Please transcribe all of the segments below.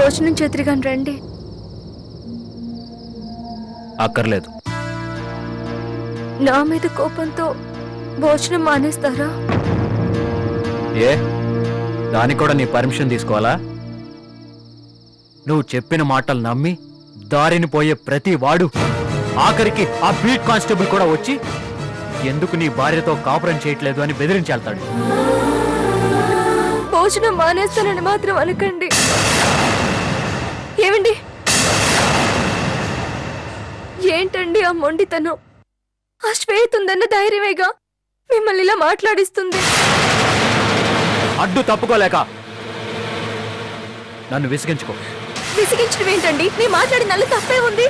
భోజనం చేతిరిగాని రండి. అక్కర్లేదు. నా మీద కోపంతో భోజనం మానేస్తారా? ఏ దానికి కూడా నీ పర్మిషన్ తీసుకోవాలా? నువ్వు చెప్పిన మాటలు నమ్మి దారిని పోయే ప్రతి వాడు, ఆఖరికి ఆ బీట్ కానిస్టేబుల్ కూడా వచ్చి ఎందుకు నీ భార్యతో కాపురం చేయట్లేదు అని బెదిరించేళ్తాడు. భోజనం మానేస్తానని మాత్రం అనకండి. ఏమండి, ఏంటండి ఆ మొండితనం? ఆ శ్వేత ఉందన్న ధైర్యమేగా మిమ్మల్ని ఇలా మాట్లాడిస్తుంది. అడ్డు తప్పుకోలేక నన్ను విసిగించుకో. విసిగించడం ఏంటండి? నీ మాట్లాడి నల్ల తప్పే ఉంది.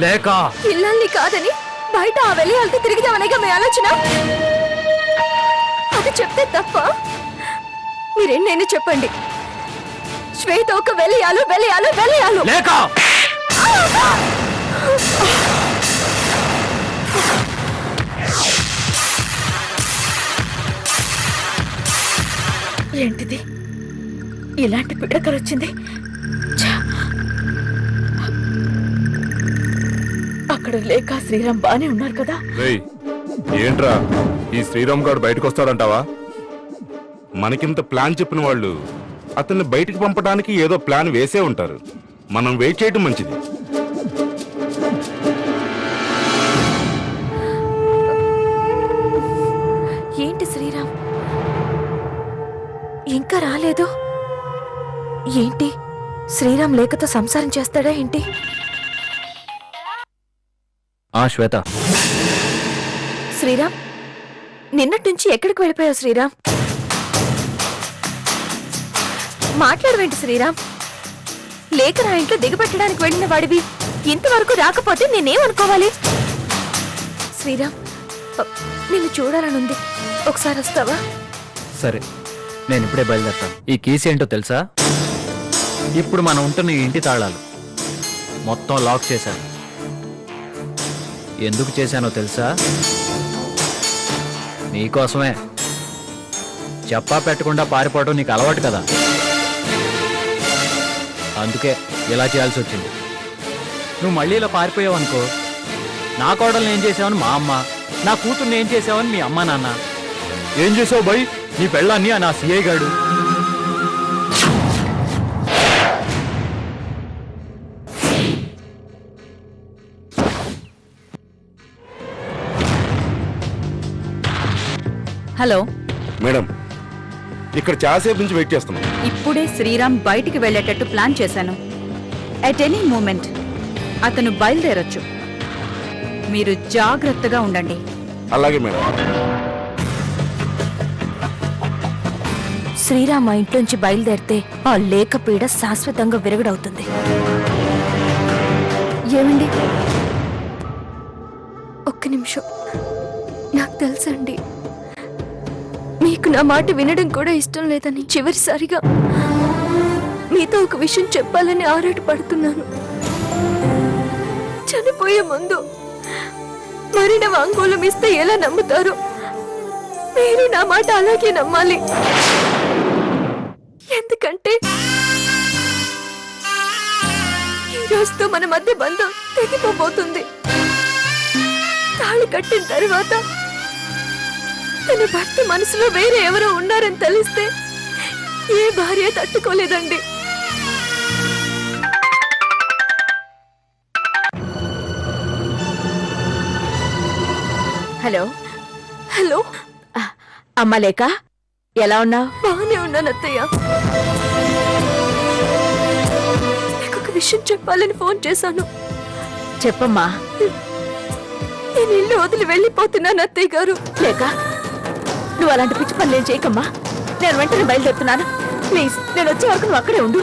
లేక ఇల్లాల్ని కాదని బయట ఆ వెలియాలతో తిరిగిదామనేగా మీ ఆలోచన. అది చెప్తే తప్ప? మీరేంటైనా చెప్పండి. శ్వేత ఒక వెలియాలు వెలియాలు వెలియాలు లేక ఏంటిది? ఇలాంటి పిడకలు వచ్చింది. అక్కడ లేక శ్రీరామ్ బానే ఉన్నారు కదా? ఏంట్రా ఈ శ్రీరామ్ గారు బయటకు వస్తాడంటావా? మనకింత ప్లాన్ చెప్పిన వాళ్ళు అతన్ని బయటికి పంపడానికి ఏదో ప్లాన్ వేసే ఉంటారు. మనం వెయిట్ చేయడం మంచిది. ఏంటి శ్రీరామ్ ఇంకా రాలేదు? ఏంటి శ్రీరామ్ లేఖతో సంసారం చేస్తాడా ఏంటి? ఆ శ్వేత, శ్రీరామ్ నిన్నటి నుంచి ఎక్కడికి వెళ్ళిపోయావు శ్రీరామ్? మాట్లాడవేంటి శ్రీరామ్? లేఖ నా ఇంట్లో దిగబెట్టడానికి వెళ్ళిన వాడివి ఇంతవరకు రాకపోతే నేనేమనుకోవాలి? శ్రీరామ్, నిన్ను చూడాలనుంది, ఒకసారి వస్తావా? సరే, నేను ఇప్పుడే బయలుదేరతాను. ఈ కీస్ ఏంటో తెలుసా? ఇప్పుడు మనం ఉంటున్న ఈ ఇంటి తాళాలు మొత్తం లాక్ చేశాను. ఎందుకు చేశానో తెలుసా? నీకోసమే. చెప్పా పెట్టకుండా పారిపోవడం నీకు అలవాటు కదా, అందుకే ఇలా చేయాల్సి వచ్చింది. నువ్వు మళ్ళీ ఇలా పారిపోయావు అనుకో, నా కోడల్ని ఏం చేసావని మా అమ్మ, నా కూతుర్ని ఏం చేసావని మీ అమ్మ నాన్న. ఏం చేసావు బై నీ పెళ్ళాన్ని నా సిఐ గాడు? హలో మేడం, ఇక్కడ చాలాసేపు నుంచి వెయిట్ చేస్తున్నాం. ఇప్పుడే శ్రీరామ్ బయటికి వెళ్లేటట్టు ప్లాన్ చేశాను. అట్ ఎనీ మూమెంట్ అతను బయలుదేరొచ్చు. మీరు జాగ్రత్తగా ఉండండి. అలాగే మేడం. శ్రీరామ్ మా ఇంట్లోంచి బయలుదేరితే ఆ లేఖ పీడ శాశ్వతంగా విరగడవుతుంది. ఏమండి, ఒక్క నిమిషం. నాకు తెలుసండి మీకు నా మాట వినడం కూడా ఇష్టం లేదని చివరిసారిగా మీతో ఒక విషయం చెప్పాలని ఆరాట పడుతున్నాను. చనిపోయే ముందు మరణ వాంగ్మూలం ఇస్తే ఎలా నమ్ముతారో మీరు నా మాట అలాగే నమ్మాలి. ఎందుకంటే ఈ రోజుతో మన మధ్య బంధం తెగిపోబోతుంది. తాళి కట్టిన తర్వాత తన భర్త మనసులో వేరే ఎవరో ఉన్నారని తెలిస్తే ఏ భార్య తట్టుకోలేదండి. హలో హలో, అమ్మ లేక, ఎలా ఉన్నావు? బాగానే ఉన్నాను అత్తయ్య. నీకు ఒక విషయం చెప్పాలని ఫోన్ చేశాను. చెప్పమ్మా. నేను ఇల్లు వదిలి వెళ్ళిపోతున్నాను అత్తయ్య గారు. లేక, నువ్వు అలాంటి పిచ్చి పనులు ఏం చేయకమ్మా. నేను వెంటనే బయలుదేరుతున్నాను. ప్లీజ్, నేను వచ్చే వరకు నువ్వు అక్కడే ఉండు.